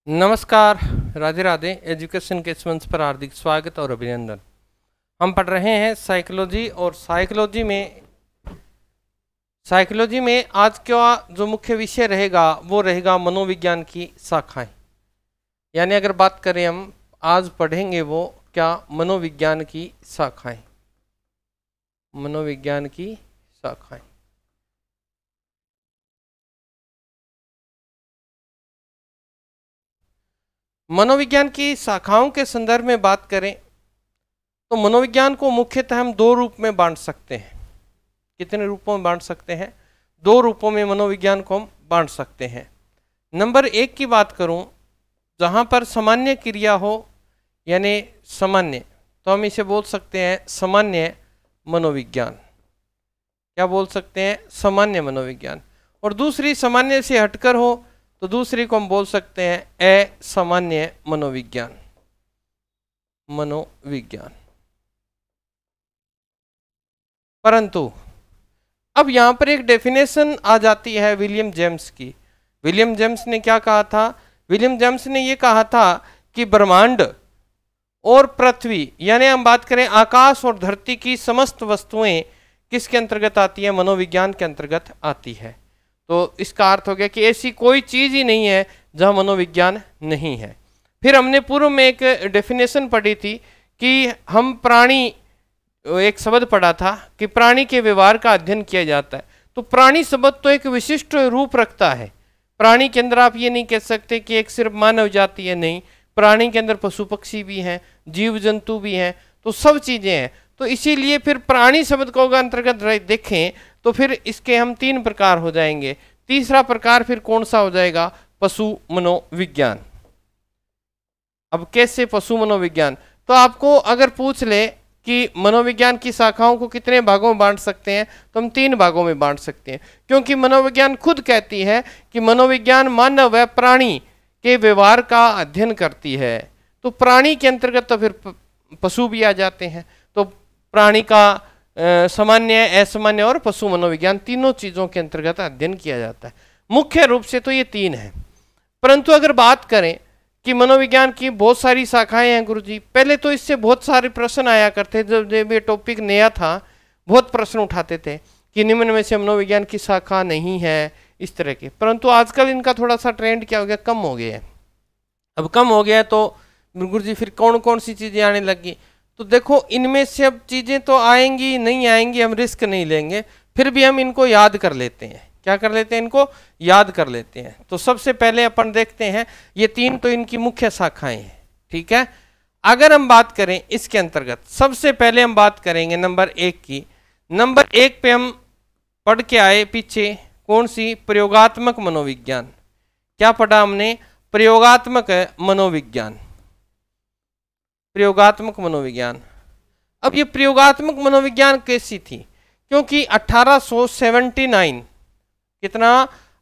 नमस्कार, राधे राधे। एजुकेशन के इस मंच पर हार्दिक स्वागत और अभिनंदन। हम पढ़ रहे हैं साइकोलॉजी और साइकोलॉजी में आज का जो मुख्य विषय रहेगा वो रहेगा मनोविज्ञान की शाखाएं। यानी अगर बात करें हम आज पढ़ेंगे वो क्या, मनोविज्ञान की शाखाएं। मनोविज्ञान की शाखाएं मनोविज्ञान की शाखाओं के संदर्भ में बात करें तो मनोविज्ञान को मुख्यतः हम दो रूप में बांट सकते हैं। कितने रूपों में बांट सकते हैं? दो रूपों में मनोविज्ञान को हम बांट सकते हैं। नंबर एक की बात करूं, जहां पर सामान्य क्रिया हो, यानी सामान्य, तो हम इसे बोल सकते हैं सामान्य मनोविज्ञान। क्या बोल सकते हैं? सामान्य मनोविज्ञान। और दूसरी सामान्य से हटकर हो तो दूसरी को हम बोल सकते हैं असामान्य मनोविज्ञान। परंतु अब यहां पर एक डेफिनेशन आ जाती है विलियम जेम्स की। विलियम जेम्स ने क्या कहा था? विलियम जेम्स ने यह कहा था कि ब्रह्मांड और पृथ्वी, यानी हम बात करें आकाश और धरती की समस्त वस्तुएं किसके अंतर्गत आती है? मनोविज्ञान के अंतर्गत आती है। तो इसका अर्थ हो गया कि ऐसी कोई चीज ही नहीं है जहां मनोविज्ञान नहीं है। फिर हमने पूर्व में एक डेफिनेशन पढ़ी थी कि हम प्राणी, एक शब्द पढ़ा था कि प्राणी के व्यवहार का अध्ययन किया जाता है। तो प्राणी शब्द तो एक विशिष्ट रूप रखता है। प्राणी के अंदर आप ये नहीं कह सकते कि एक सिर्फ मानव जाति है, नहीं, प्राणी के अंदर पशु पक्षी भी हैं, जीव जंतु भी हैं, तो सब चीजें हैं। तो इसीलिए फिर प्राणी शब्द को अगर अंतर्गत देखें तो फिर इसके हम तीन प्रकार हो जाएंगे। तीसरा प्रकार फिर कौन सा हो जाएगा? पशु मनोविज्ञान। अब कैसे पशु मनोविज्ञान? तो आपको अगर पूछ ले कि मनोविज्ञान की शाखाओं को कितने भागों में बांट सकते हैं, तो हम तीन भागों में बांट सकते हैं। क्योंकि मनोविज्ञान खुद कहती है कि मनोविज्ञान मानव व प्राणी के व्यवहार का अध्ययन करती है। तो प्राणी के अंतर्गत तो फिर पशु भी आ जाते हैं। तो प्राणी का सामान्य, असामान्य और पशु मनोविज्ञान तीनों चीजों के अंतर्गत अध्ययन किया जाता है। मुख्य रूप से तो ये तीन है। परंतु अगर बात करें कि मनोविज्ञान की बहुत सारी शाखाएं हैं गुरुजी, पहले तो इससे बहुत सारे प्रश्न आया करते थे। जब ये टॉपिक नया था बहुत प्रश्न उठाते थे कि निम्न में से मनोविज्ञान की शाखा नहीं है, इस तरह के। परंतु आजकल इनका थोड़ा सा ट्रेंड क्या हो गया? कम हो गया है। अब कम हो गया है तो गुरुजी फिर कौन कौन सी चीजें आने लगी? तो देखो, इनमें से अब चीजें तो आएंगी नहीं आएंगी, हम रिस्क नहीं लेंगे, फिर भी हम इनको याद कर लेते हैं। क्या कर लेते हैं? इनको याद कर लेते हैं। तो सबसे पहले अपन देखते हैं, ये तीन तो इनकी मुख्य शाखाएं हैं, ठीक है। अगर हम बात करें इसके अंतर्गत, सबसे पहले हम बात करेंगे नंबर एक की। नंबर एक पे हम पढ़ के आए पीछे, कौन सी? प्रयोगात्मक मनोविज्ञान। क्या पढ़ा हमने? प्रयोगात्मक मनोविज्ञान। प्रयोगात्मक मनोविज्ञान। अब ये प्रयोगात्मक मनोविज्ञान कैसी थी? क्योंकि 1879, कितना?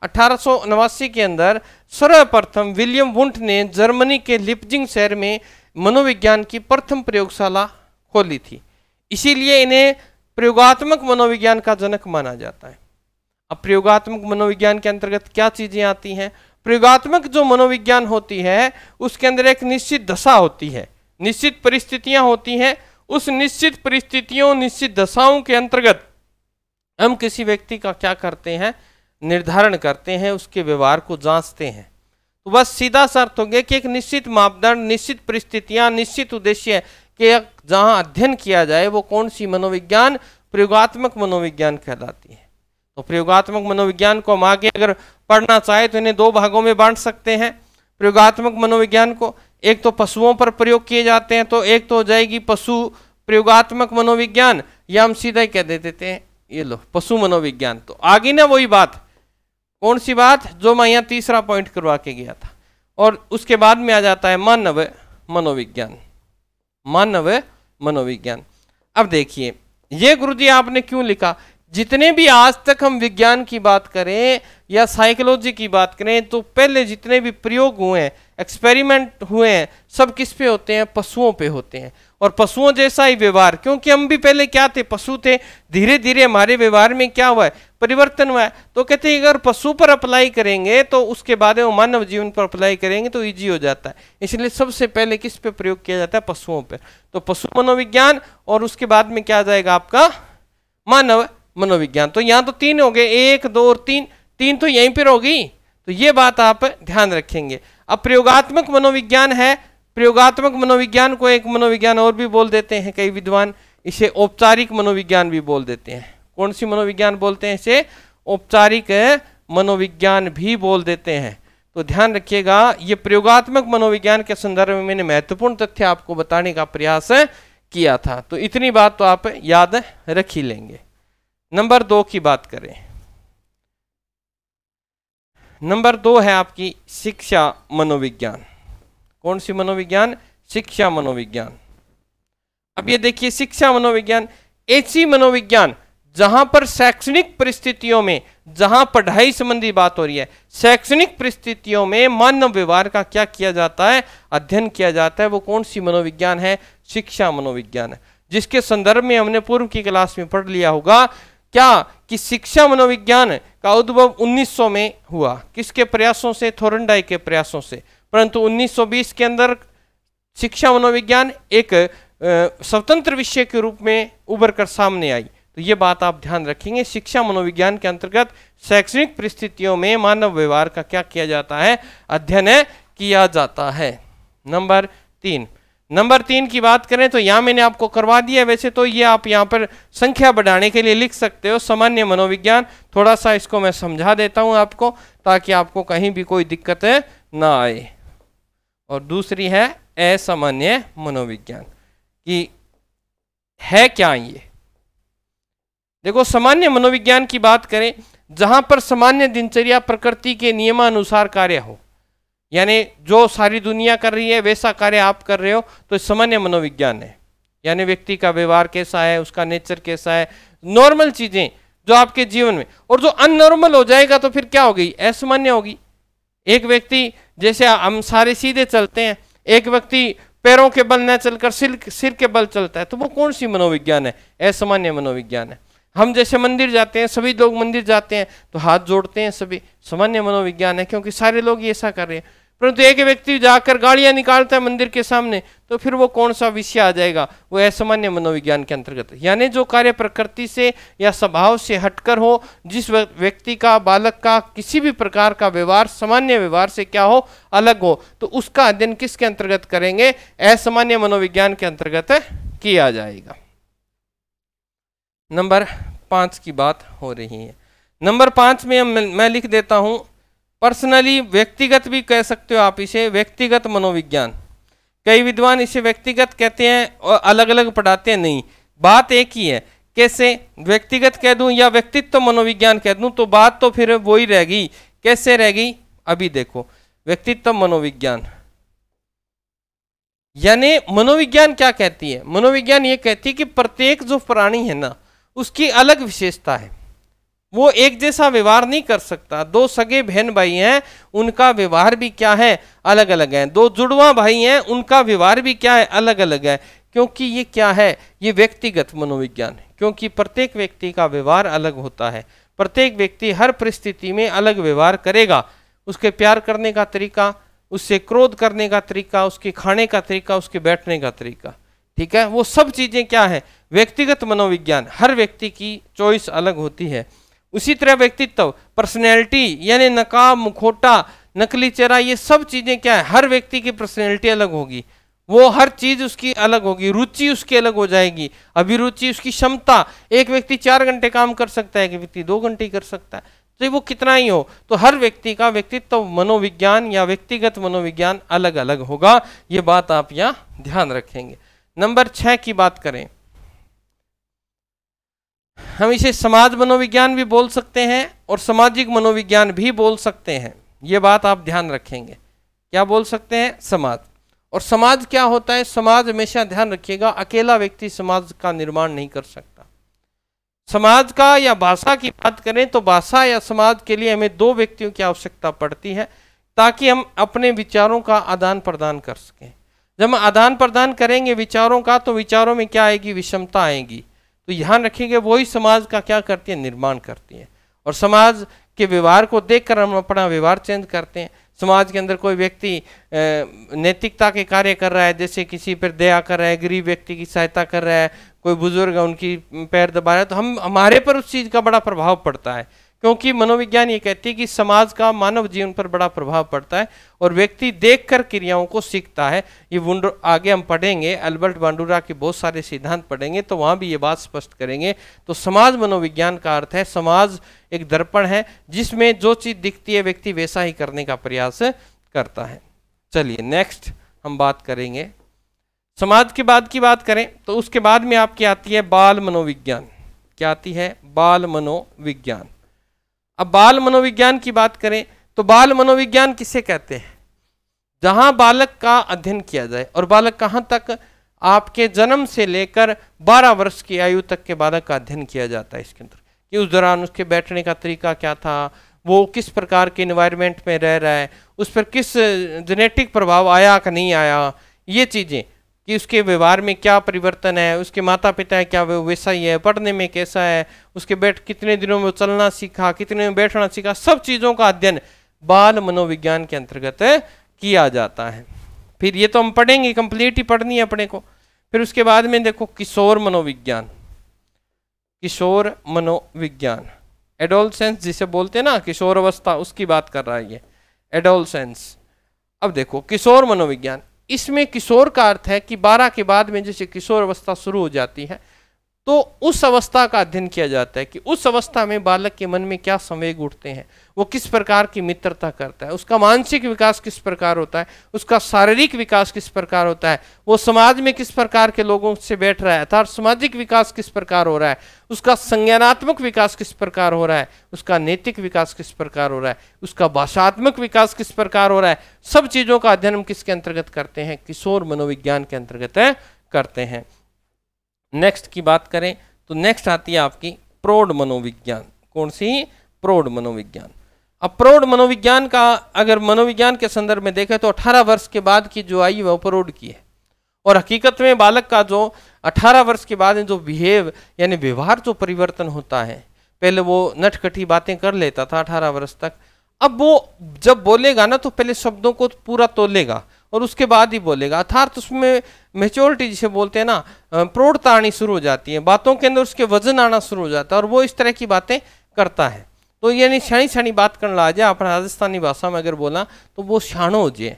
1889 के अंदर सर्वप्रथम विलियम वुंट ने जर्मनी के लिप्जिंग शहर में मनोविज्ञान की प्रथम प्रयोगशाला खोली थी। इसीलिए इन्हें प्रयोगात्मक मनोविज्ञान का जनक माना जाता है। अब प्रयोगात्मक मनोविज्ञान के अंतर्गत क्या चीजें आती हैं? प्रयोगात्मक जो मनोविज्ञान होती है उसके अंदर एक निश्चित दशा होती है, निश्चित परिस्थितियां होती हैं। उस निश्चित परिस्थितियों, निश्चित दशाओं के अंतर्गत हम किसी व्यक्ति का क्या करते हैं? निर्धारण करते हैं, उसके व्यवहार को जांचते हैं। तो बस सीधा सा अर्थ हो गया कि एक निश्चित मापदंड, निश्चित परिस्थितियां, निश्चित उद्देश्य के जहां अध्ययन किया जाए वो कौन सी मनोविज्ञान? प्रयोगात्मक मनोविज्ञान कहलाती है। तो प्रयोगात्मक मनोविज्ञान को हम आगे अगर पढ़ना चाहे तो इन्हें दो भागों में बांट सकते हैं। प्रयोगात्मक मनोविज्ञान को एक तो पशुओं पर प्रयोग किए जाते हैं, तो एक तो हो जाएगी पशु प्रयोगात्मक मनोविज्ञान, या हम सीधा ही कह देते हैं ये लो पशु मनोविज्ञान। तो आगे ना वही बात, कौन सी बात? जो मैं यहाँ तीसरा पॉइंट करवा के गया था। और उसके बाद में आ जाता है मानव मनोविज्ञान। मानव मनोविज्ञान। अब देखिए, ये गुरुजी आपने क्यों लिखा? जितने भी आज तक हम विज्ञान की बात करें या साइकोलॉजी की बात करें, तो पहले जितने भी प्रयोग हुए हैं, एक्सपेरिमेंट हुए हैं, सब किस पे होते हैं? पशुओं पे होते हैं। और पशुओं जैसा ही व्यवहार, क्योंकि हम भी पहले क्या थे? पशु थे। धीरे धीरे हमारे व्यवहार में क्या हुआ है? परिवर्तन हुआ है। तो कहते हैं अगर पशु पर अप्लाई करेंगे तो उसके बाद वो मानव जीवन पर अप्लाई करेंगे तो इजी हो जाता है। इसलिए सबसे पहले किस पे प्रयोग किया जाता है? पशुओं पर। तो पशु मनोविज्ञान और उसके बाद में क्या आ जाएगा आपका? मानव मनोविज्ञान। तो यहाँ तो 3 हो गए, 1 2 और 3, 3 तो यहीं पर होगी। तो ये बात आप ध्यान रखेंगे। अब प्रयोगात्मक मनोविज्ञान है। प्रयोगात्मक मनोविज्ञान को एक मनोविज्ञान और भी बोल देते हैं कई विद्वान, इसे औपचारिक मनोविज्ञान भी बोल देते हैं। कौन सी मनोविज्ञान बोलते हैं इसे? औपचारिक मनोविज्ञान भी बोल देते हैं। तो ध्यान रखिएगा, ये प्रयोगात्मक मनोविज्ञान के संदर्भ में मैंने महत्वपूर्ण तथ्य आपको बताने का प्रयास किया था। तो इतनी बात तो आप याद रख ही लेंगे। नंबर 2 की बात करें। नंबर 2 है आपकी शिक्षा मनोविज्ञान। कौन सी मनोविज्ञान? शिक्षा मनोविज्ञान। अब ये देखिए, शिक्षा मनोविज्ञान ऐसी मनोविज्ञान जहां पर शैक्षणिक परिस्थितियों में, जहां पढ़ाई संबंधी बात हो रही है, शैक्षणिक परिस्थितियों में मानव व्यवहार का क्या किया जाता है? अध्ययन किया जाता है। वो कौन सी मनोविज्ञान है? शिक्षा मनोविज्ञान है, जिसके संदर्भ में हमने पूर्व की क्लास में पढ़ लिया होगा क्या कि शिक्षा मनोविज्ञान का उद्भव 1900 में हुआ। किसके प्रयासों से? थोरनडाइक के प्रयासों से। परंतु 1920 के अंदर शिक्षा मनोविज्ञान एक स्वतंत्र विषय के रूप में उभर कर सामने आई। तो ये बात आप ध्यान रखेंगे। शिक्षा मनोविज्ञान के अंतर्गत शैक्षणिक परिस्थितियों में मानव व्यवहार का क्या किया जाता है? अध्ययन किया जाता है। नंबर 3 की बात करें तो यहाँ मैंने आपको करवा दिया। वैसे तो ये आप यहाँ पर संख्या बढ़ाने के लिए लिख सकते हो, सामान्य मनोविज्ञान। थोड़ा सा इसको मैं समझा देता हूँ आपको, ताकि आपको कहीं भी कोई दिक्कत ना आए। और दूसरी है असामान्य मनोविज्ञान। कि है क्या ये? देखो, सामान्य मनोविज्ञान की बात करें जहां पर सामान्य दिनचर्या प्रकृति के नियमानुसार कार्य हो, यानी जो सारी दुनिया कर रही है वैसा कार्य आप कर रहे हो, तो सामान्य मनोविज्ञान है। यानी व्यक्ति का व्यवहार कैसा है, उसका नेचर कैसा है, नॉर्मल चीजें जो आपके जीवन में। और जो अननॉर्मल हो जाएगा तो फिर क्या होगी? असामान्य होगी। एक व्यक्ति, जैसे हम सारे सीधे चलते हैं, एक व्यक्ति पैरों के बल न चलकर सिर के बल चलता है, तो वो कौन सी मनोविज्ञान है? असामान्य मनोविज्ञान है। हम जैसे मंदिर जाते हैं, सभी लोग मंदिर जाते हैं तो हाथ जोड़ते हैं, सभी सामान्य मनोविज्ञान है, क्योंकि सारे लोग ऐसा कर रहे हैं। परंतु एक व्यक्ति जाकर गाड़ियां निकालता है मंदिर के सामने, तो फिर वो कौन सा विषय आ जाएगा? वो असामान्य मनोविज्ञान के अंतर्गत। यानी जो कार्य प्रकृति से या स्वभाव से हटकर हो, जिस व्यक्ति का, बालक का किसी भी प्रकार का व्यवहार सामान्य व्यवहार से क्या हो? अलग हो, तो उसका अध्ययन किसके अंतर्गत करेंगे? असामान्य मनोविज्ञान के अंतर्गत किया जाएगा। नंबर 5 की बात हो रही है। नंबर 5 में मैं लिख देता हूं पर्सनली, व्यक्तिगत भी कह सकते हो आप इसे, व्यक्तिगत मनोविज्ञान। कई विद्वान इसे व्यक्तिगत कहते हैं और अलग अलग पढ़ाते हैं। नहीं, बात एक ही है। कैसे? व्यक्तिगत कह दूं या व्यक्तित्व मनोविज्ञान कह दूं तो बात तो फिर वही रहेगी। कैसे रहेगी? अभी देखो, व्यक्तित्व मनोविज्ञान यानी मनोविज्ञान क्या कहती है? मनोविज्ञान ये कहती है कि प्रत्येक जो प्राणी है ना, उसकी अलग विशेषता है। वो एक जैसा व्यवहार नहीं कर सकता। 2 सगे बहन भाई हैं, उनका व्यवहार भी क्या है? अलग अलग है। 2 जुड़वा भाई हैं, उनका व्यवहार भी क्या है? अलग अलग है। क्योंकि ये क्या है? ये व्यक्तिगत मनोविज्ञान है। क्योंकि प्रत्येक व्यक्ति का व्यवहार अलग होता है। प्रत्येक व्यक्ति हर परिस्थिति में अलग व्यवहार करेगा। उसके प्यार करने का तरीका, उससे क्रोध करने का तरीका, उसके खाने का तरीका, उसके बैठने का तरीका, ठीक है, वो सब चीजें क्या है? व्यक्तिगत मनोविज्ञान। हर व्यक्ति की चॉइस अलग होती है। उसी तरह व्यक्तित्व, पर्सनैलिटी, यानी नकाब, मुखौटा, नकली चेहरा, ये सब चीजें क्या है? हर व्यक्ति की पर्सनैलिटी अलग होगी। वो हर चीज उसकी अलग होगी। रुचि उसकी अलग हो जाएगी, अभिरुचि, उसकी क्षमता। एक व्यक्ति 4 घंटे काम कर सकता है, एक व्यक्ति 2 घंटे कर सकता है, तो वो कितना ही हो, तो हर व्यक्ति का व्यक्तित्व मनोविज्ञान या व्यक्तिगत मनोविज्ञान अलग अलग होगा। ये बात आप यहाँ ध्यान रखेंगे। नंबर 6 की बात करें, हम इसे समाज मनोविज्ञान भी बोल सकते हैं और सामाजिक मनोविज्ञान भी बोल सकते हैं। ये बात आप ध्यान रखेंगे। क्या बोल सकते हैं? समाज। और समाज क्या होता है? समाज हमेशा ध्यान रखिएगा, अकेला व्यक्ति समाज का निर्माण नहीं कर सकता। समाज का या भाषा की बात करें तो भाषा या समाज के लिए हमें 2 व्यक्तियों की आवश्यकता पड़ती है, ताकि हम अपने विचारों का आदान प्रदान कर सकें। जब हम आदान प्रदान करेंगे विचारों का, तो विचारों में क्या आएगी? विषमता आएगी। तो ध्यान रखिएगा, वही समाज का क्या करती है? निर्माण करती है। और समाज के व्यवहार को देखकर हम अपना व्यवहार चेंज करते हैं। समाज के अंदर कोई व्यक्ति नैतिकता के कार्य कर रहा है, जैसे किसी पर दया कर रहा है, गरीब व्यक्ति की सहायता कर रहा है, कोई बुजुर्ग है उनकी पैर दबा रहा है, तो हमारे पर उस चीज़ का बड़ा प्रभाव पड़ता है, क्योंकि मनोविज्ञान ये कहती है कि समाज का मानव जीवन पर बड़ा प्रभाव पड़ता है और व्यक्ति देखकर क्रियाओं को सीखता है। ये आगे हम पढ़ेंगे, अल्बर्ट बांडुरा के बहुत सारे सिद्धांत पढ़ेंगे तो वहाँ भी ये बात स्पष्ट करेंगे। तो समाज मनोविज्ञान का अर्थ है समाज एक दर्पण है जिसमें जो चीज़ दिखती है व्यक्ति वैसा ही करने का प्रयास करता है। चलिए नेक्स्ट हम बात करेंगे समाज के बाद की बात करें तो उसके बाद में आपकी आती है बाल मनोविज्ञान। क्या आती है? बाल मनोविज्ञान। अब बाल मनोविज्ञान की बात करें तो बाल मनोविज्ञान किसे कहते हैं? जहां बालक का अध्ययन किया जाए। और बालक कहां तक? आपके जन्म से लेकर 12 वर्ष की आयु तक के बालक का अध्ययन किया जाता है इसके अंदर, कि उस दौरान उसके बैठने का तरीका क्या था, वो किस प्रकार के एनवायरनमेंट में रह रहा है, उस पर किस जेनेटिक प्रभाव आया कि नहीं आया, ये चीज़ें, कि उसके व्यवहार में क्या परिवर्तन है, उसके माता पिता है क्या वो वैसा ही है, पढ़ने में कैसा है, उसके कितने दिनों में वो चलना सीखा, कितने में बैठना सीखा, सब चीज़ों का अध्ययन बाल मनोविज्ञान के अंतर्गत किया जाता है। फिर ये तो हम पढ़ेंगे, कंप्लीट ही पढ़नी है अपने को। फिर उसके बाद में देखो किशोर मनोविज्ञान। किशोर मनोविज्ञान, एडोलसेंस जिसे बोलते हैं ना, किशोर अवस्था, उसकी बात कर रहा है ये, एडोलसेंस। अब देखो किशोर मनोविज्ञान, इसमें किशोर का अर्थ है कि 12 के बाद में जैसे किशोर अवस्था शुरू हो जाती है तो उस अवस्था का अध्ययन किया जाता है कि उस अवस्था में बालक के मन में क्या संवेग उठते हैं, वो किस प्रकार की मित्रता करता है, उसका मानसिक विकास किस प्रकार होता है, उसका शारीरिक विकास किस प्रकार होता है, वो समाज में किस प्रकार के लोगों से बैठ रहा है, अर्थात सामाजिक विकास किस प्रकार हो रहा है, उसका संज्ञानात्मक विकास किस प्रकार हो रहा है, उसका नैतिक विकास किस प्रकार हो रहा है, उसका भाषात्मक विकास किस प्रकार हो रहा है। सब चीज़ों का अध्ययन हम किसके अंतर्गत करते हैं? किशोर मनोविज्ञान के अंतर्गत करते हैं। नेक्स्ट की बात करें तो नेक्स्ट आती है आपकी प्रौढ़ मनोविज्ञान। कौन सी? प्रौढ़ मनोविज्ञान। अब प्रौढ़ मनोविज्ञान का अगर मनोविज्ञान के संदर्भ में देखें तो 18 वर्ष के बाद की जो आयु है प्रौढ़ की है, और हकीकत में बालक का जो 18 वर्ष के बाद जो बिहेव यानी व्यवहार जो परिवर्तन होता है, पहले वो नटखटी बातें कर लेता था 18 वर्ष तक, अब वो जब बोलेगा ना तो पहले शब्दों को पूरा तोलेगा और उसके बाद ही बोलेगा, अर्थात उसमें मेच्योरिटी जिसे बोलते हैं ना, प्रौढ़ता आनी शुरू हो जाती है, बातों के अंदर उसके वजन आना शुरू हो जाता है और वो इस तरह की बातें करता है। तो यानी शानी शानी बात करने लग जाए, अपना राजस्थानी भाषा में अगर बोला तो वो शानो हो जाए,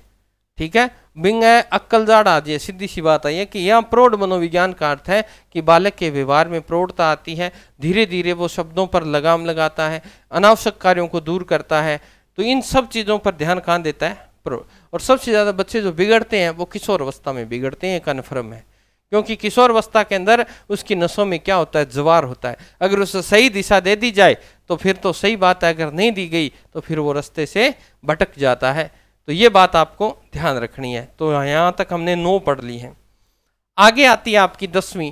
ठीक है, बिंग है अक्कल जाड़ आ जाए। सीधी सी बात आई है कि यहाँ प्रौढ़ मनोविज्ञान का अर्थ है कि बालक के व्यवहार में प्रौढ़ता आती है, धीरे धीरे वो शब्दों पर लगाम लगाता है, अनावश्यक कार्यों को दूर करता है। तो इन सब चीज़ों पर ध्यान कहाँ देता है? और सबसे ज़्यादा बच्चे जो बिगड़ते हैं वो किशोर अवस्था में बिगड़ते हैं, कन्फर्म है, क्योंकि किशोर अवस्था के अंदर उसकी नसों में क्या होता है? जवार होता है। अगर उसे सही दिशा दे दी जाए तो फिर तो सही बात है, अगर नहीं दी गई तो फिर वो रास्ते से भटक जाता है। तो ये बात आपको ध्यान रखनी है। तो यहाँ तक हमने 9 पढ़ ली है। आगे आती है आपकी 10वीं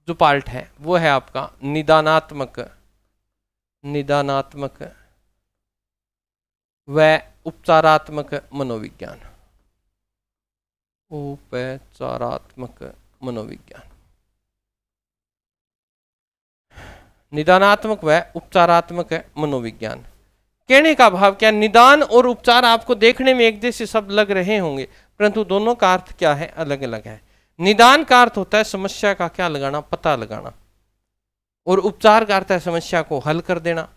जो पार्ट है वो है आपका निदानात्मक व उपचारात्मक मनोविज्ञान। उपचारात्मक मनोविज्ञान, निदानात्मक व उपचारात्मक मनोविज्ञान। कहने का भाव क्या? निदान और उपचार आपको देखने में एक जैसे शब्द लग रहे होंगे, परंतु दोनों का अर्थ क्या है? अलग अलग है। निदान का अर्थ होता है समस्या का क्या लगाना, पता लगाना, और उपचार का अर्थ है समस्या को हल कर देना।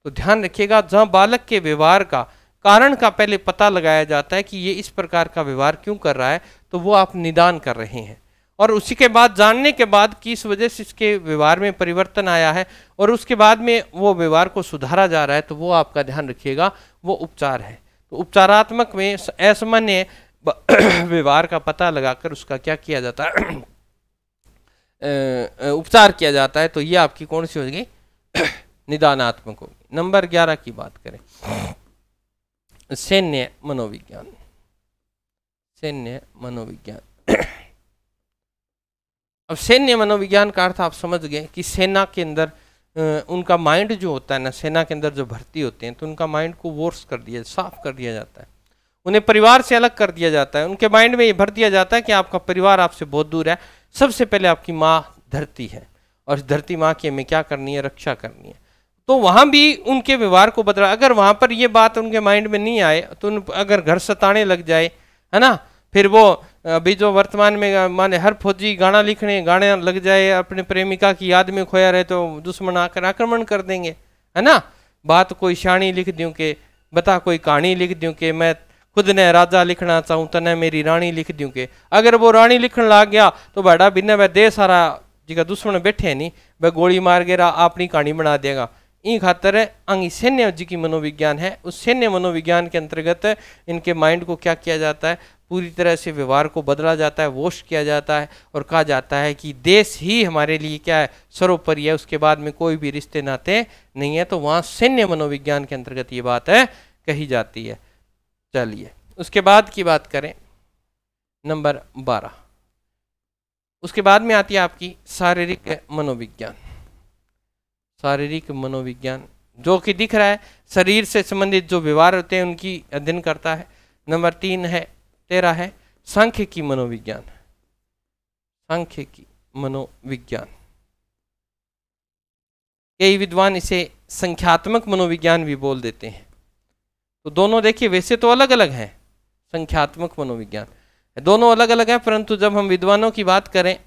तो ध्यान रखिएगा, जहां बालक के व्यवहार का कारण का पहले पता लगाया जाता है कि ये इस प्रकार का व्यवहार क्यों कर रहा है, तो वो आप निदान कर रहे हैं। और उसी के बाद जानने के बाद कि इस वजह से इसके व्यवहार में परिवर्तन आया है और उसके बाद में वो व्यवहार को सुधारा जा रहा है, तो वो आपका ध्यान रखिएगा, वो उपचार है। तो उपचारात्मक में असामान्य व्यवहार का पता लगाकर उसका क्या किया जाता है? उपचार किया जाता है। तो ये आपकी कौन सी होगी? निदानात्मक होगी। नंबर 11 की बात करें, सैन्य मनोविज्ञान। सैन्य मनोविज्ञान। अब सैन्य मनोविज्ञान का अर्थ आप समझ गए कि सेना के अंदर उनका माइंड जो होता है ना, सेना के अंदर जो भर्ती होते हैं तो उनका माइंड को वॉश कर दिया, साफ कर दिया जाता है, उन्हें परिवार से अलग कर दिया जाता है। उनके माइंड में ये भर दिया जाता है कि आपका परिवार आपसे बहुत दूर है, सबसे पहले आपकी माँ धरती है और इस धरती माँ की हमें क्या करनी है? रक्षा करनी है। तो वहां भी उनके व्यवहार को बदला। अगर वहां पर ये बात उनके माइंड में नहीं आए तो अगर घर सताने लग जाए, है ना, फिर वो अभी जो वर्तमान में माने हर फौजी गाने लग जाए, अपने प्रेमिका की याद में खोया रहे तो दुश्मन आकर आक्रमण कर देंगे, है ना। बात कोई शानी लिख दूं के, बता कोई कहानी लिख दूं के, मैं खुद ने राजा लिखना चाहूँ तो न मेरी रानी लिख दूं के। अगर वो रानी लिखने लग गया तो बड़ा बिना वह दे सारा जिका दुश्मन बैठे नहीं वह गोली मार के अपनी कहानी बना देगा। इन खातर अंग सैन्य जी की मनोविज्ञान है, उस सैन्य मनोविज्ञान के अंतर्गत इनके माइंड को क्या किया जाता है, पूरी तरह से व्यवहार को बदला जाता है, वॉश किया जाता है और कहा जाता है कि देश ही हमारे लिए क्या है, सर्वोपरि है, उसके बाद में कोई भी रिश्ते नाते नहीं है। तो वहाँ सैन्य मनोविज्ञान के अंतर्गत ये बात है कही जाती है। चलिए उसके बाद की बात करें, नंबर 12, उसके बाद में आती है आपकी शारीरिक मनोविज्ञान। शारीरिक मनोविज्ञान जो कि दिख रहा है शरीर से संबंधित जो व्यवहार होते हैं उनकी अध्ययन करता है। नंबर 13 है सांख्यिकी मनोविज्ञान। सांख्यिकी मनोविज्ञान, कई विद्वान इसे संख्यात्मक मनोविज्ञान भी बोल देते हैं। तो दोनों देखिए वैसे तो अलग अलग हैं, संख्यात्मक मनोविज्ञान दोनों अलग अलग हैं, परंतु जब हम विद्वानों की बात करें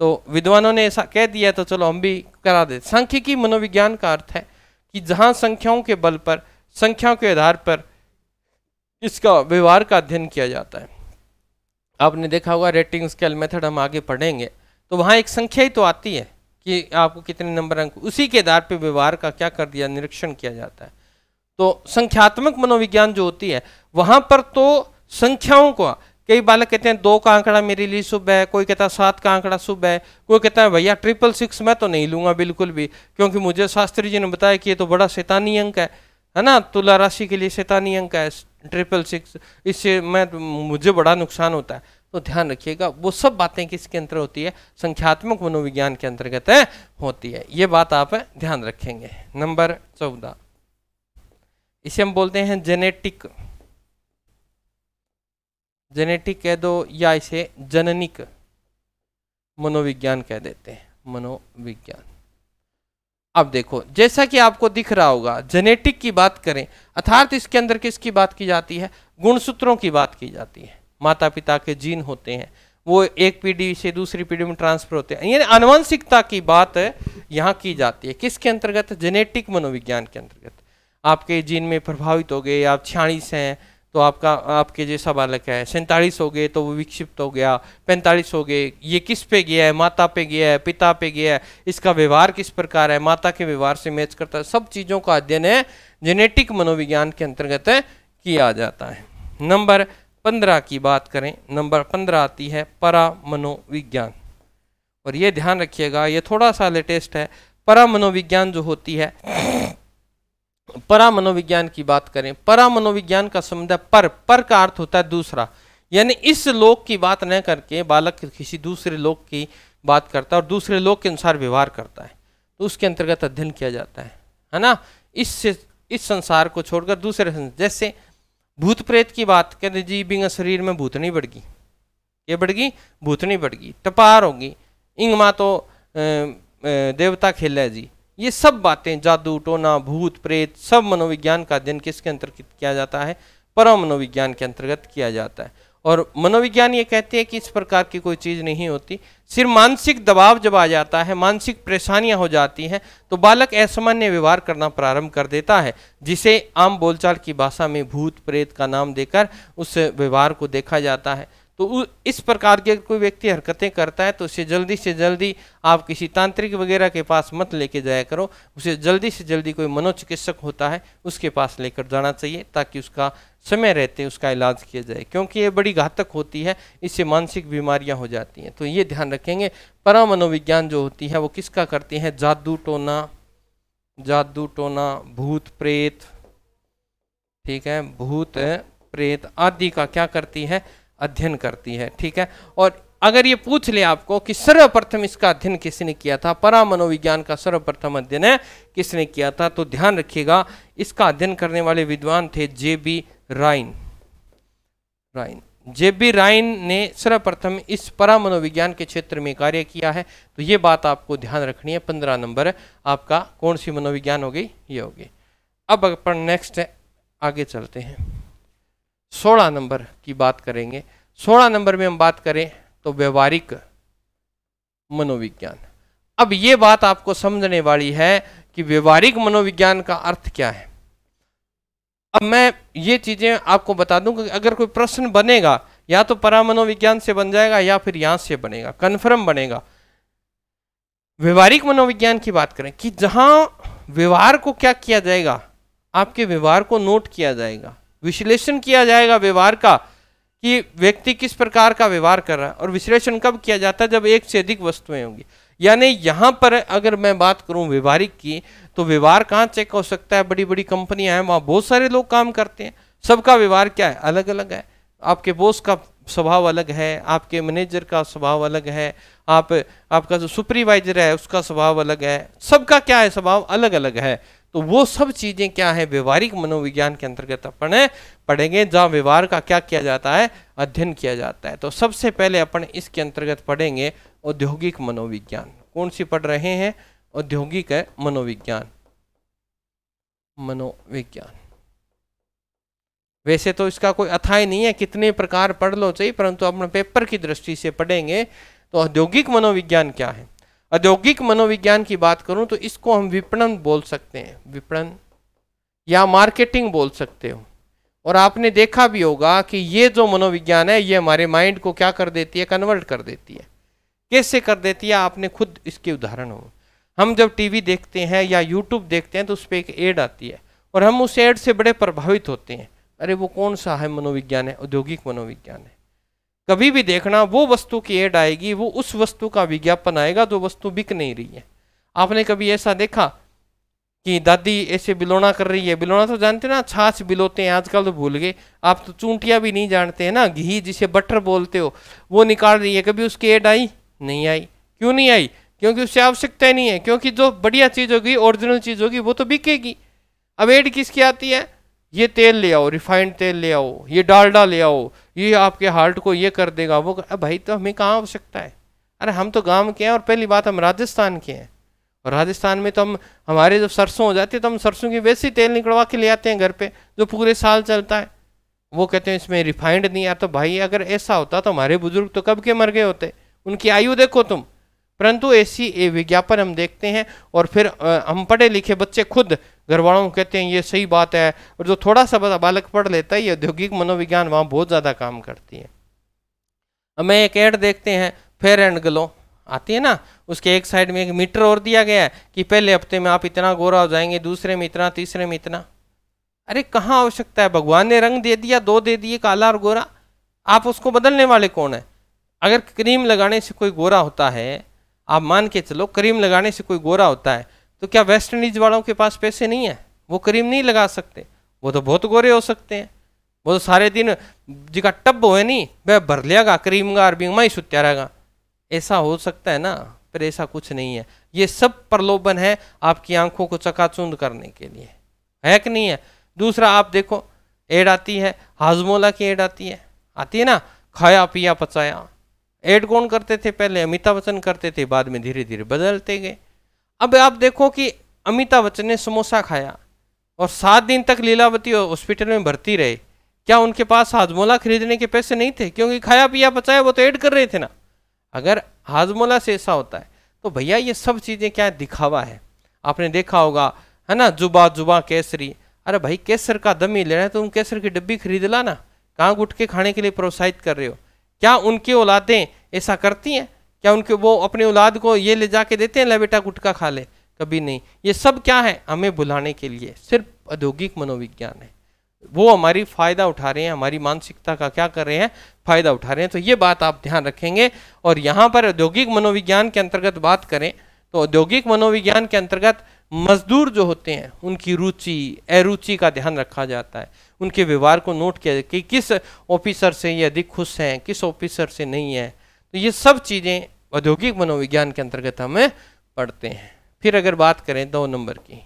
तो विद्वानों ने ऐसा कह दिया तो चलो हम भी करा देते। सांख्यिकी मनोविज्ञान का अर्थ है कि जहां संख्याओं के बल पर, संख्याओं के आधार पर इसका व्यवहार का अध्ययन किया जाता है। आपने देखा होगा रेटिंग स्केल मेथड हम आगे पढ़ेंगे तो वहां एक संख्या ही तो आती है कि आपको कितने नंबर अंक, उसी के आधार पर व्यवहार का क्या कर दिया, निरीक्षण किया जाता है। तो संख्यात्मक मनोविज्ञान जो होती है वहां पर तो संख्याओं को, कई बालक कहते हैं 2 का आंकड़ा मेरे लिए शुभ है, कोई कहता है 7 का आंकड़ा शुभ है, कोई कहता है भैया 666 मैं तो नहीं लूंगा बिल्कुल भी, क्योंकि मुझे शास्त्री जी ने बताया कि ये तो बड़ा शैतानी अंक है ना, तुला राशि के लिए शैतानी अंक है 666, इससे मुझे बड़ा नुकसान होता है। तो ध्यान रखिएगा वो सब बातें किसके अंतर्गत होती है, संख्यात्मक मनोविज्ञान के अंतर्गत होती है। ये बात आप ध्यान रखेंगे। नंबर 14 इसे हम बोलते हैं जेनेटिक, जेनेटिक कह दो या इसे जननिक मनोविज्ञान कह देते हैं, मनोविज्ञान। अब देखो जैसा कि आपको दिख रहा होगा जेनेटिक की बात करें अर्थात इसके अंदर किसकी बात की जाती है, गुणसूत्रों की बात की जाती है। माता पिता के जीन होते हैं वो एक पीढ़ी से दूसरी पीढ़ी में ट्रांसफर होते हैं, यानी आनुवंशिकता की बात यहाँ की जाती है। किसके अंतर्गत, जेनेटिक मनोविज्ञान के अंतर्गत। आपके जीन में प्रभावित हो गए, आप 46 हैं तो आपके जैसा बालक है, 47 हो गए तो वो विक्षिप्त हो गया, 45 हो गए, ये किस पे गया है, माता पे गया है, पिता पे गया है, इसका व्यवहार किस प्रकार है, माता के व्यवहार से मैच करता है, सब चीज़ों का अध्ययन है जेनेटिक मनोविज्ञान के अंतर्गत किया जाता है। नंबर 15 की बात करें, नंबर 15 आती है परा मनोविज्ञान। और ये ध्यान रखिएगा ये थोड़ा सा लेटेस्ट है। परा मनोविज्ञान जो होती है, परा मनोविज्ञान की बात करें, परा मनोविज्ञान का संबंध है पर का अर्थ होता है दूसरा, यानी इस लोक की बात न करके बालक किसी दूसरे लोक की बात करता है और दूसरे लोक के अनुसार व्यवहार करता है, तो उसके अंतर्गत अध्ययन किया जाता है ना। इस संसार को छोड़कर दूसरे, जैसे भूत प्रेत की बात करें जी, बिना शरीर में भूतनी बढ़ गई, ये बढ़ गई भूतनी बढ़ गई, टपार होगी, इंगमा तो देवता खेला है जी। ये सब बातें जादू टोना भूत प्रेत सब मनोविज्ञान का अध्ययन किसके अंतर्गत किया जाता है, परा मनोविज्ञान के अंतर्गत किया जाता है। और मनोविज्ञान ये कहते हैं कि इस प्रकार की कोई चीज़ नहीं होती, सिर्फ मानसिक दबाव जब आ जाता है, मानसिक परेशानियां हो जाती हैं तो बालक असामान्य व्यवहार करना प्रारंभ कर देता है, जिसे आम बोलचाल की भाषा में भूत प्रेत का नाम देकर उस व्यवहार को देखा जाता है। तो इस प्रकार के कोई व्यक्ति हरकतें करता है तो उसे जल्दी से जल्दी आप किसी तांत्रिक वगैरह के पास मत लेके जाया करो, उसे जल्दी से जल्दी कोई मनोचिकित्सक होता है उसके पास लेकर जाना चाहिए ताकि उसका समय रहते उसका इलाज किया जाए, क्योंकि ये बड़ी घातक होती है, इससे मानसिक बीमारियां हो जाती हैं। तो ये ध्यान रखेंगे। परा मनोविज्ञान जो होती है वो किसका करती है, जादू टोना भूत प्रेत, ठीक है, भूत प्रेत आदि का क्या करती है, अध्ययन करती है, ठीक है। और अगर ये पूछ ले आपको कि सर्वप्रथम इसका अध्ययन किसने किया था, परा मनोविज्ञान का सर्वप्रथम अध्ययन किसने किया था, तो ध्यान रखिएगा इसका अध्ययन करने वाले विद्वान थे J.B. राइन। जेबी राइन ने सर्वप्रथम इस परामनोविज्ञान के क्षेत्र में कार्य किया है। तो ये बात आपको ध्यान रखनी है। 15 नंबर आपका कौन सी मनोविज्ञान हो गई, ये होगी। अब अपन नेक्स्ट आगे चलते हैं, 16 नंबर की बात करेंगे। 16 नंबर में हम बात करें तो व्यवहारिक मनोविज्ञान। अब ये बात आपको समझने वाली है कि व्यवहारिक मनोविज्ञान का अर्थ क्या है। अब मैं ये चीजें आपको बता दूं कि अगर कोई प्रश्न बनेगा या तो परामनोविज्ञान से बन जाएगा या फिर यहां से बनेगा, कन्फर्म बनेगा। व्यवहारिक मनोविज्ञान की बात करें कि जहां व्यवहार को क्या किया जाएगा, आपके व्यवहार को नोट किया जाएगा, विश्लेषण किया जाएगा व्यवहार का कि व्यक्ति किस प्रकार का व्यवहार कर रहा है। और विश्लेषण कब किया जाता है, जब एक से अधिक वस्तुएं होंगी। यानी यहां पर अगर मैं बात करूं व्यवहारिक की, तो व्यवहार कहाँ चेक हो सकता है, बड़ी बड़ी कंपनियां हैं, वहां बहुत सारे लोग काम करते हैं, सबका व्यवहार क्या है, अलग अलग है। आपके बॉस का स्वभाव अलग है, आपके मैनेजर का स्वभाव अलग है, आपका जो सुपरवाइजर है उसका स्वभाव अलग है, सबका क्या है, स्वभाव अलग अलग है। तो वो सब चीजें क्या है, व्यवहारिक मनोविज्ञान के अंतर्गत अपन पढ़ेंगे, जहाँ व्यवहार का क्या किया जाता है, अध्ययन किया जाता है। तो सबसे पहले अपन इसके अंतर्गत पढ़ेंगे औद्योगिक मनोविज्ञान। कौन सी पढ़ रहे हैं, औद्योगिक मनोविज्ञान। मनोविज्ञान वैसे तो इसका कोई अथाय नहीं है, कितने प्रकार पढ़ लो चाहिए, परंतु अपने पेपर की दृष्टि से पढ़ेंगे। तो औद्योगिक मनोविज्ञान क्या है। औद्योगिक मनोविज्ञान की बात करूं तो इसको हम विपणन बोल सकते हैं, विपणन या मार्केटिंग बोल सकते हो। और आपने देखा भी होगा कि ये जो मनोविज्ञान है ये हमारे माइंड को क्या कर देती है, कन्वर्ट कर देती है। कैसे कर देती है, आपने खुद इसके उदाहरण हो। हम जब टीवी देखते हैं या यूट्यूब देखते हैं तो उस पर एक एड आती है और हम उस एड से बड़े प्रभावित होते हैं। अरे वो कौन सा है मनोविज्ञान है, औद्योगिक मनोविज्ञान है। कभी भी देखना वो वस्तु की एड आएगी, वो उस वस्तु का विज्ञापन आएगा जो वस्तु बिक नहीं रही है। आपने कभी ऐसा देखा कि दादी ऐसे बिलोना कर रही है, बिलोना तो जानते ना, छाछ बिलोते हैं, आजकल तो भूल गए, आप तो चूंटिया भी नहीं जानते हैं ना, घी जिसे बटर बोलते हो, वो निकाल रही है। कभी उसकी एड आई? नहीं आई। क्यों नहीं आई? क्योंकि उससे आवश्यकता नहीं है, क्योंकि जो बढ़िया चीज होगी, ओरिजिनल चीज होगी, वो तो बिकेगी। अब एड किसकी आती है, ये तेल ले आओ, रिफाइंड तेल ले आओ, ये डालडा ले आओ, ये आपके हार्ट को ये कर देगा, वो कर। भाई तो हमें कहाँ आवश्यकता है। अरे हम तो गांव के हैं, और पहली बात हम राजस्थान के हैं, और राजस्थान में तो हमारे जब सरसों हो जाती है तो हम सरसों की वैसी तेल निकलवा के ले आते हैं घर पे, जो पूरे साल चलता है। वो कहते हैं इसमें रिफाइंड नहीं आता। तो भाई अगर ऐसा होता तो हमारे बुजुर्ग तो कब के मर गए होते, उनकी आयु देखो तुम। परंतु ऐसी विज्ञापन हम देखते हैं, और फिर हम पढ़े लिखे बच्चे खुद घर वालों को कहते हैं ये सही बात है। और जो थोड़ा सा बालक पढ़ लेता है, ये औद्योगिक मनोविज्ञान वहाँ बहुत ज़्यादा काम करती है। हमें एक ऐड देखते हैं, फेयर एंड ग्लो आती है ना, उसके एक साइड में एक मीटर और दिया गया है कि पहले हफ्ते में आप इतना गोरा हो जाएंगे, दूसरे में इतना, तीसरे में इतना। अरे कहाँ आवश्यकता है, भगवान ने रंग दे दिया, दो दे दिए, काला और गोरा, आप उसको बदलने वाले कौन है। अगर क्रीम लगाने से कोई गोरा होता है, आप मान के चलो क्रीम लगाने से कोई गोरा होता है, तो क्या वेस्ट इंडीज वालों के पास पैसे नहीं है, वो क्रीम नहीं लगा सकते? वो तो बहुत गोरे हो सकते हैं, वो तो सारे दिन जिका टब हो नहीं वह भर लियागा क्रीम का, अरबी में ही सुत्या रहेगा। ऐसा हो सकता है ना, पर ऐसा कुछ नहीं है। ये सब प्रलोभन है आपकी आंखों को चकाचौंध करने के लिए, है कि नहीं है। दूसरा आप देखो, एड आती है, हाजमोला की एड आती है ना, खाया पिया पचाया। एड कौन करते थे, पहले अमिताभ बच्चन करते थे, बाद में धीरे धीरे बदलते गए। अब आप देखो कि अमिताभ बच्चन ने समोसा खाया और 7 दिन तक लीलावती हॉस्पिटल में भर्ती रहे। क्या उनके पास हाजमोला खरीदने के पैसे नहीं थे? क्योंकि खाया पिया पचाया, वो तो ऐड कर रहे थे ना। अगर हाजमोला से ऐसा होता है तो भैया ये सब चीज़ें क्या दिखावा है। आपने देखा होगा है ना, जुबा जुबा केसरी। अरे भाई केसर का दम ही लेना है तो तुम केसर की डब्बी खरीद ला ना, कहाँ गुटके खाने के लिए प्रोत्साहित कर रहे हो। क्या उनकी औलादें ऐसा करती हैं? क्या उनके वो अपने औलाद को ये ले जाके देते हैं, ले बेटा गुटखा खा ले? कभी नहीं। ये सब क्या है, हमें भुलाने के लिए सिर्फ औद्योगिक मनोविज्ञान है। वो हमारी फायदा उठा रहे हैं, हमारी मानसिकता का क्या कर रहे हैं, फायदा उठा रहे हैं। तो ये बात आप ध्यान रखेंगे। और यहाँ पर औद्योगिक मनोविज्ञान के अंतर्गत बात करें तो औद्योगिक मनोविज्ञान के अंतर्गत मजदूर जो होते हैं उनकी रुचि अरुचि का ध्यान रखा जाता है, उनके व्यवहार को नोट किया कि किस ऑफिसर से ये अधिक खुश हैं, किस ऑफिसर से नहीं है। तो ये सब चीज़ें औद्योगिक मनोविज्ञान के अंतर्गत हमें पढ़ते हैं। फिर अगर बात करें 2 नंबर की,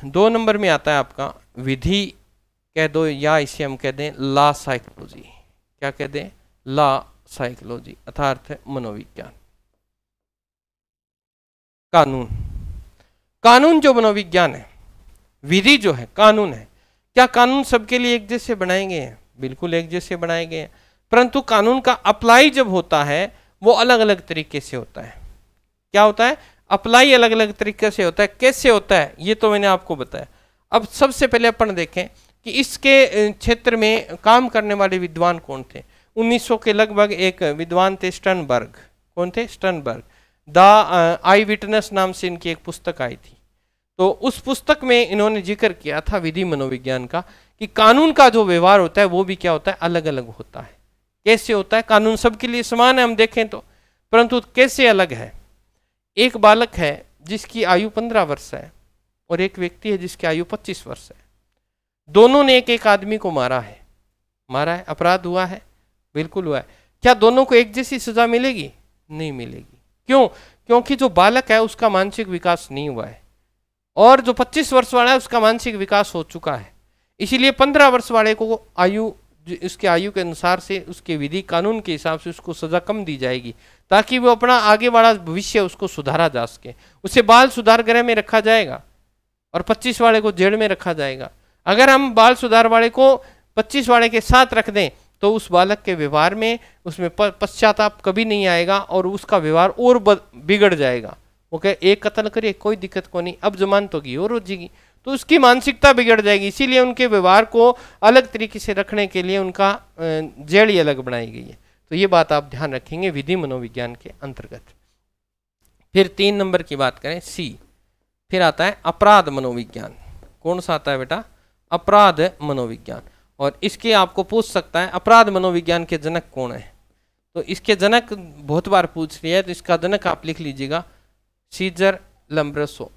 2 नंबर में आता है आपका विधि कह दो, या इसे हम कह दें ला साइकोलॉजी। क्या कह दें? ला साइकोलॉजी अर्थात मनोविज्ञान। कानून, कानून जो मनोविज्ञान है, विधि जो है कानून है। क्या कानून सबके लिए एक जैसे बनाए गए हैं? बिल्कुल एक जैसे बनाए गए हैं, परंतु कानून का अप्लाई जब होता है वो अलग अलग तरीके से होता है। क्या होता है? अप्लाई अलग अलग तरीके से होता है। कैसे होता है ये तो मैंने आपको बताया। अब सबसे पहले अपन देखें कि इसके क्षेत्र में काम करने वाले विद्वान कौन थे। 1900 के लगभग एक विद्वान थे स्टर्नबर्ग। कौन थे? स्टर्नबर्ग। द आई विटनेस नाम से इनकी एक पुस्तक आई थी। तो उस पुस्तक में इन्होंने जिक्र किया था विधि मनोविज्ञान का, कि कानून का जो व्यवहार होता है वो भी क्या होता है? अलग अलग होता है। कैसे होता है? कानून सबके लिए समान है हम देखें तो, परंतु कैसे अलग है? एक बालक है जिसकी आयु 15 वर्ष है और एक व्यक्ति है जिसकी आयु 25 वर्ष है। दोनों ने एक एक आदमी को मारा है। मारा है, अपराध हुआ है, बिल्कुल हुआ है। क्या दोनों को एक जैसी सजा मिलेगी? नहीं मिलेगी। क्यों? क्योंकि जो बालक है उसका मानसिक विकास नहीं हुआ है और जो 25 वर्ष वाला है उसका मानसिक विकास हो चुका है। इसीलिए 15 वर्ष वाले को आयु, उसके आयु के अनुसार से उसके विधि कानून के हिसाब से उसको सजा कम दी जाएगी, ताकि वो अपना आगे वाला भविष्य उसको सुधारा जा सके। उसे बाल सुधार गृह में रखा जाएगा और 25 वाले को जेल में रखा जाएगा। अगर हम बाल सुधार वाले को 25 वाले के साथ रख दें तो उस बालक के व्यवहार में, उसमें पश्चाताप कभी नहीं आएगा और उसका व्यवहार और बिगड़ जाएगा। ओके, एक कत्ल करिए कोई दिक्कत को नहीं, अब जमानत होगी और हो जाएगी, तो उसकी मानसिकता बिगड़ जाएगी। इसीलिए उनके व्यवहार को अलग तरीके से रखने के लिए उनका जेल ही अलग बनाई गई है। तो ये बात आप ध्यान रखेंगे विधि मनोविज्ञान के अंतर्गत। फिर 3 नंबर की बात करें, सी, फिर आता है अपराध मनोविज्ञान। कौन सा आता है बेटा? अपराध मनोविज्ञान। और इसके आपको पूछ सकता है अपराध मनोविज्ञान के जनक कौन है। तो इसके जनक बहुत बार पूछ लिया है, तो इसका जनक आप लिख लीजिएगा सीजर लम्ब्रोसो।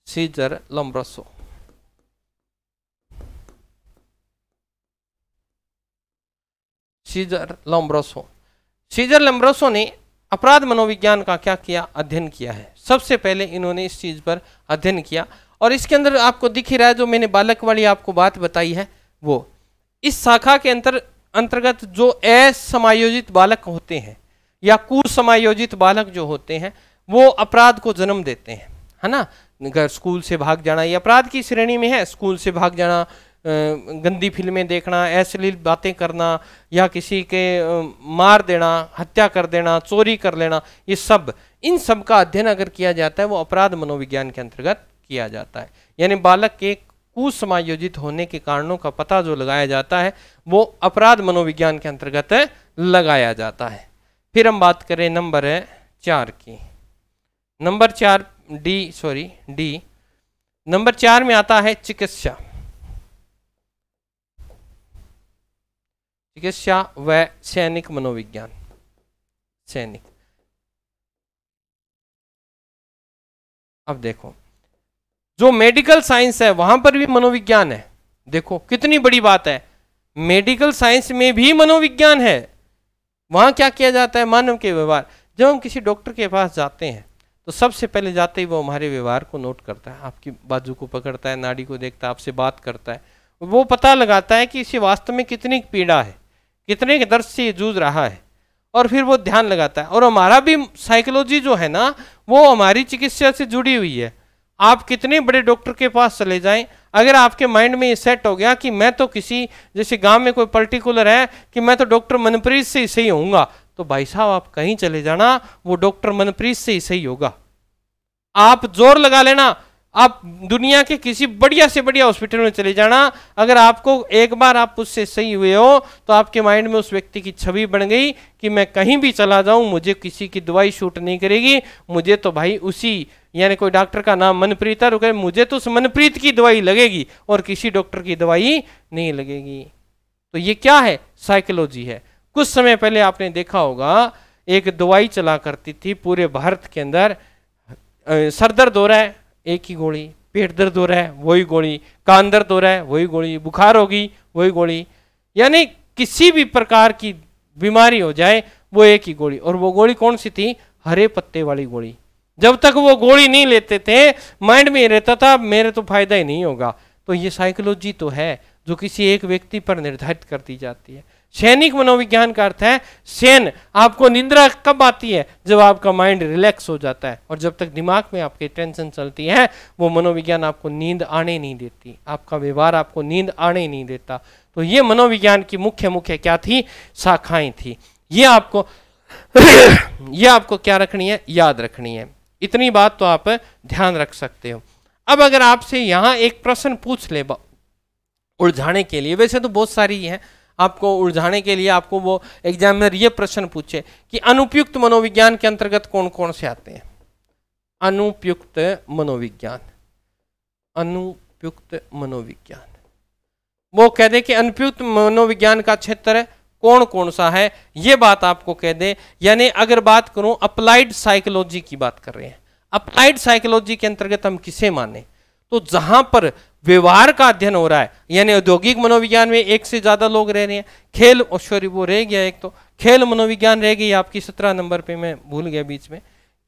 सीजर लम्ब्रोसो। सीजर लम्ब्रोसो। सीजर लम्ब्रोसो ने अपराध मनोविज्ञान का क्या किया? अध्ययन किया है। सबसे पहले इन्होंने इस चीज पर अध्ययन किया और इसके अंदर आपको दिख ही रहा है जो मैंने बालक वाली आपको बात बताई है, वो इस शाखा के अंतर्गत जो असमायोजित बालक होते हैं या कुसमायोजित बालक जो होते हैं वो अपराध को जन्म देते हैं, है ना। अगर स्कूल से भाग जाना ये अपराध की श्रेणी में है। स्कूल से भाग जाना, गंदी फिल्में देखना, अश्लील बातें करना या किसी के मार देना, हत्या कर देना, चोरी कर लेना, ये सब, इन सब का अध्ययन अगर किया जाता है वो अपराध मनोविज्ञान के अंतर्गत किया जाता है। यानी बालक के कुसमायोजित होने के कारणों का पता जो लगाया जाता है वो अपराध मनोविज्ञान के अंतर्गत लगाया जाता है। फिर हम बात करें नंबर 4 की। नंबर 4 डी नंबर 4 में आता है चिकित्सा। चिकित्सा व सैनिक मनोविज्ञान। सैनिक। अब देखो जो मेडिकल साइंस है वहां पर भी मनोविज्ञान है। देखो कितनी बड़ी बात है, मेडिकल साइंस में भी मनोविज्ञान है। वहां क्या किया जाता है? मानव के व्यवहार। जब हम किसी डॉक्टर के पास जाते हैं तो सबसे पहले जाते ही वो हमारे व्यवहार को नोट करता है, आपकी बाजू को पकड़ता है, नाड़ी को देखता है, आपसे बात करता है, वो पता लगाता है कि इसे वास्तव में कितनी पीड़ा है, कितने के दर्द से ये जूझ रहा है, और फिर वो ध्यान लगाता है। और हमारा भी साइकोलॉजी जो है ना वो हमारी चिकित्सा से जुड़ी हुई है। आप कितने बड़े डॉक्टर के पास चले जाएं, अगर आपके माइंड में ये सेट हो गया कि मैं तो किसी, जैसे गांव में कोई पर्टिकुलर है कि मैं तो डॉक्टर मनप्रीत से ही सही होऊंगा, तो भाई साहब आप कहीं चले जाना वो डॉक्टर मनप्रीत से ही सही होगा। आप जोर लगा लेना, आप दुनिया के किसी बढ़िया से बढ़िया हॉस्पिटल में चले जाना, अगर आपको एक बार आप उससे सही हुए हो तो आपके माइंड में उस व्यक्ति की छवि बन गई कि मैं कहीं भी चला जाऊं मुझे किसी की दवाई शूट नहीं करेगी, मुझे तो भाई उसी, यानी कोई डॉक्टर का नाम मनप्रीत है, मुझे तो उस मनप्रीत की दवाई लगेगी और किसी डॉक्टर की दवाई नहीं लगेगी। तो ये क्या है? साइकोलॉजी है। कुछ समय पहले आपने देखा होगा एक दवाई चला करती थी पूरे भारत के अंदर, सर दर्द हो रहा है एक ही गोली, पेट दर्द हो रहा है वही गोली, कान दर्द हो रहा है वही गोली, बुखार होगी वही गोली, यानी किसी भी प्रकार की बीमारी हो जाए वो एक ही गोली। और वो गोली कौन सी थी? हरे पत्ते वाली गोली। जब तक वो गोली नहीं लेते थे माइंड में रहता था मेरे तो फायदा ही नहीं होगा। तो ये साइकोलॉजी तो है जो किसी एक व्यक्ति पर निर्धारित कर दी जाती है। सैनिक मनोविज्ञान का अर्थ है सैन्य। आपको निद्रा कब आती है? जब आपका माइंड रिलैक्स हो जाता है, और जब तक दिमाग में आपकी टेंशन चलती है वो मनोविज्ञान आपको नींद आने नहीं देती, आपका व्यवहार आपको नींद आने नहीं देता। तो ये मनोविज्ञान की मुख्य मुख्य क्या थी? शाखाएं थी। ये आपको ये आपको क्या रखनी है? याद रखनी है। इतनी बात तो आप ध्यान रख सकते हो। अब अगर आपसे यहां एक प्रश्न पूछ ले उलझाने के लिए, वैसे तो बहुत सारी है, आपको उलझाने के लिए आपको वो एग्जामिनर ये प्रश्न पूछे कि अनुपयुक्त मनोविज्ञान के अंतर्गत कौन कौन से आते हैं? अनुपयुक्त मनोविज्ञान, अनुपयुक्त मनोविज्ञान, वो कह दे कि अनुपयुक्त मनोविज्ञान का क्षेत्र कौन कौन सा है, ये बात आपको कह दे। यानी अगर बात करूं अप्लाइड साइकोलॉजी की बात कर रहे हैं, अप्लाइड साइकोलॉजी के अंतर्गत हम किसे माने? तो जहां पर व्यवहार का अध्ययन हो रहा है, यानी औद्योगिक मनोविज्ञान में एक से ज्यादा लोग रह रहे हैं, खेल सॉरी वो रह गया एक, तो खेल मनोविज्ञान रह गई आपकी 17 नंबर पे, मैं भूल गया बीच में,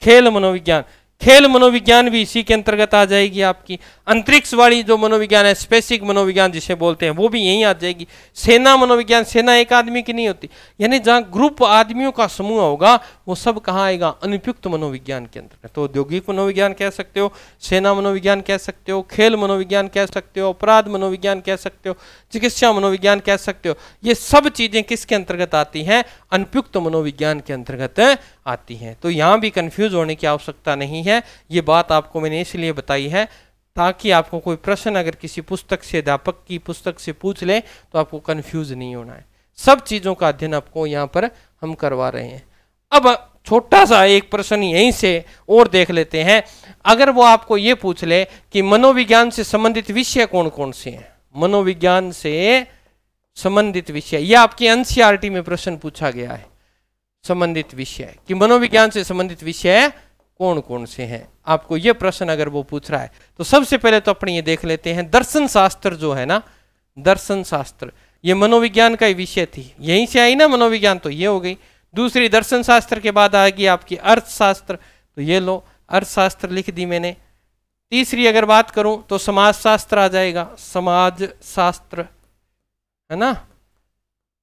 खेल मनोविज्ञान, खेल मनोविज्ञान भी इसी के अंतर्गत आ जाएगी। आपकी अंतरिक्ष वाली जो मनोविज्ञान है, स्पेसिक मनोविज्ञान जिसे बोलते हैं, वो भी यहीं आ जाएगी। सेना मनोविज्ञान, सेना एक आदमी की नहीं होती, यानी जहां ग्रुप आदमियों का समूह होगा वो सब कहाँ आएगा? अनुपयुक्त मनोविज्ञान के अंतर्गत। तो औद्योगिक मनोविज्ञान कह सकते हो, सेना मनोविज्ञान कह सकते हो, खेल मनोविज्ञान कह सकते हो, अपराध मनोविज्ञान कह सकते हो, चिकित्सा मनोविज्ञान कह सकते हो। ये सब चीजें किसके अंतर्गत आती हैं? अनुपयुक्त मनोविज्ञान के अंतर्गत आती हैं। तो यहाँ भी कंफ्यूज होने की आवश्यकता नहीं है। ये बात आपको मैंने इसलिए बताई है ताकि आपको कोई प्रश्न अगर किसी पुस्तक से, अध्यापक की पुस्तक से पूछ ले तो आपको कंफ्यूज नहीं होना है। सब चीजों का अध्ययन आपको यहाँ पर हम करवा रहे हैं। अब छोटा सा एक प्रश्न यहीं से और देख लेते हैं। अगर वो आपको ये पूछ ले कि मनोविज्ञान से संबंधित विषय कौन कौन से हैं, मनोविज्ञान से संबंधित विषय, यह आपकी एनसीईआरटी में प्रश्न पूछा गया है, संबंधित विषय कि मनोविज्ञान से संबंधित विषय कौन कौन से हैं। आपको यह प्रश्न अगर वो पूछ रहा है तो सबसे पहले तो अपने ये देख लेते हैं, दर्शन शास्त्र जो है ना, दर्शन शास्त्र ये मनोविज्ञान का ही विषय थी, यहीं से आई ना मनोविज्ञान, तो ये हो गई। दूसरी दर्शन शास्त्र के बाद आएगी आपकी अर्थशास्त्र, तो ये लो अर्थशास्त्र लिख दी मैंने। तीसरी अगर बात करूं तो समाज शास्त्र आ जाएगा, समाज शास्त्र है ना।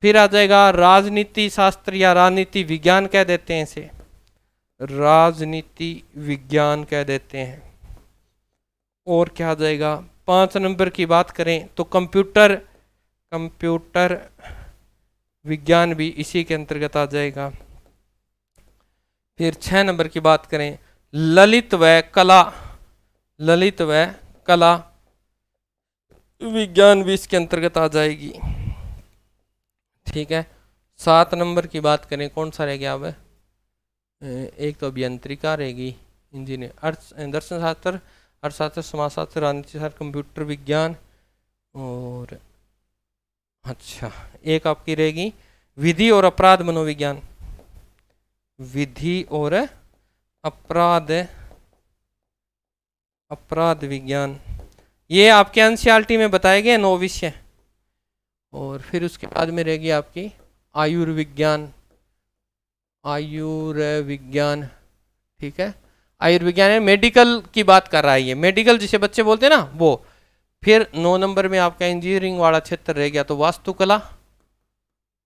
फिर आ जाएगा राजनीति शास्त्र या राजनीति विज्ञान कह देते हैं इसे, राजनीति विज्ञान कह देते हैं। और क्या आ जाएगा? 5 नंबर की बात करें तो कंप्यूटर, कंप्यूटर विज्ञान भी इसी के अंतर्गत आ जाएगा। फिर 6 नंबर की बात करें ललित व कला, ललित व कला विज्ञान भी इसके अंतर्गत आ जाएगी। ठीक है। 7 नंबर की बात करें कौन सा रह गया? अब एक तो अभियंत्रिका रहेगी, इंजीनियर, अर्थ, दर्शन शास्त्र, अर्थशास्त्र, समाजशास्त्र, राजनीति शास्त्र, कंप्यूटर विज्ञान, और अच्छा एक आपकी रहेगी विधि और अपराध मनोविज्ञान, विधि और अपराध, अपराध विज्ञान, ये आपके एनसीईआरटी में बताए गए 9 विषय। और फिर उसके बाद में रहेगी आपकी आयुर्विज्ञान, आयुर्विज्ञान, ठीक है। आयुर्विज्ञान है, मेडिकल की बात कर रहा है ये, मेडिकल जिसे बच्चे बोलते हैं ना वो। फिर 9 नंबर में आपका इंजीनियरिंग वाला क्षेत्र रह गया, तो वास्तुकला,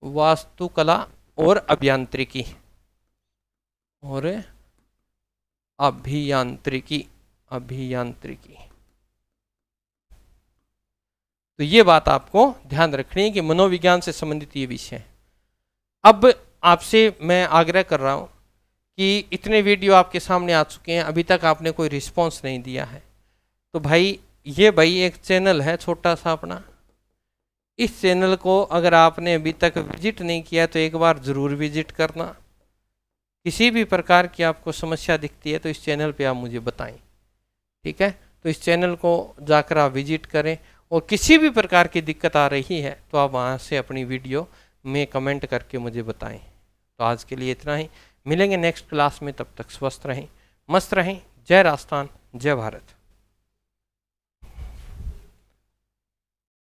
वास्तुकला और अभियांत्रिकी और अभियांत्रिकी, अभियांत्रिकी। तो ये बात आपको ध्यान रखनी है कि मनोविज्ञान से संबंधित ये विषय। अब आपसे मैं आग्रह कर रहा हूँ कि इतने वीडियो आपके सामने आ चुके हैं, अभी तक आपने कोई रिस्पांस नहीं दिया है, तो भाई ये भाई एक चैनल है छोटा सा अपना, इस चैनल को अगर आपने अभी तक विजिट नहीं किया तो एक बार ज़रूर विजिट करना। किसी भी प्रकार की आपको समस्या दिखती है तो इस चैनल पे आप मुझे बताएं, ठीक है। तो इस चैनल को जाकर आप विजिट करें, और किसी भी प्रकार की दिक्कत आ रही है तो आप वहाँ से अपनी वीडियो में कमेंट करके मुझे बताएं। तो आज के लिए इतना ही, मिलेंगे नेक्स्ट क्लास में, तब तक स्वस्थ रहें, मस्त रहें। जय राजस्थान, जय भारत।